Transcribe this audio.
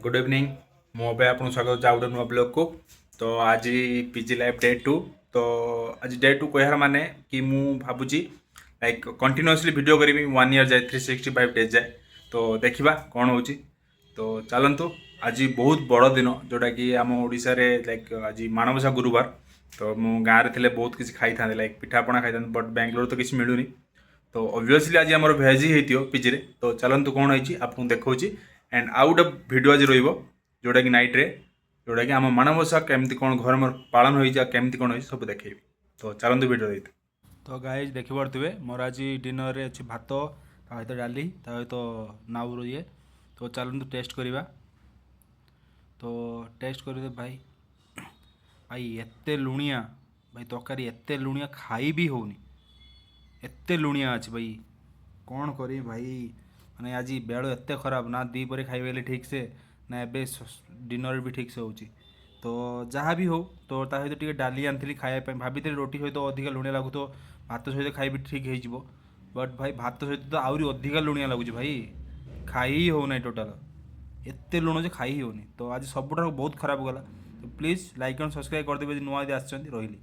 Good evening मो आपको स्वागत आउट नुआ ब्लॉग को। तो आज पीजी लाइफ डे 2। तो आज डे 2 कहर माने कि मु भावुची लाइक कंटिन्यूअसली वीडियो करी 1 ईयर जाए 365 डेज जाए। तो देखा कौन हो। तो चलतु आज बहुत बड़ दिन जोटा कि आम ओडिशा रे लाइक आज माणबसा गुरुवार। तो मु गाँव रे बहुत किसी खाई था लाइक पिठापणा खाई था, बट बेंगलोर तो किसी मिलूनी। तो ऑब्वियसली आज आम भेज ही होती पीजी रे। तो चलतु कौन होती आपको देखा एंड आउ गोटे भिड आज रोटा कि नाइट रे जोटा कि आम माणबसा केमती कौन घर मोर पालन हो केमती कौन हो सब देखेबी। तो चलतु भिडियो देखते। तो गाइज देखिपे मोर आज डिनर रे अच्छी भात ता सहित डाली ता सहित नाउर ये। तो चलतु टेस्ट करवा। तो टेस्ट कर भाई भाई एते लुणिया भाई तरकारी एते लुणिया खाई भी होनी एते लुणिया अच्छे भाई कौन करी भाई। माने आज बेल एते खराब ना दी पर खाइबे ठीक से ना एबे डिनर भी ठीक से होची। तो जहाँ भी हो तो ता सहित टिके डाली आनी खाया भाभी रोटी सहित अधिक लुणिया लगू तो भात सहित खाइबी ठीक हो। बट भाई भात सहित तो आहरी अधिक लुणिया लगुच भाई खाई ही हो ना टोटाल एते लुण जे खाई ही होनी। तो आज सबुठ बहुत खराब गला। तो प्लीज़ लाइक एंड सब्सक्राइब करदेवे नुआ आसछन्ति रही।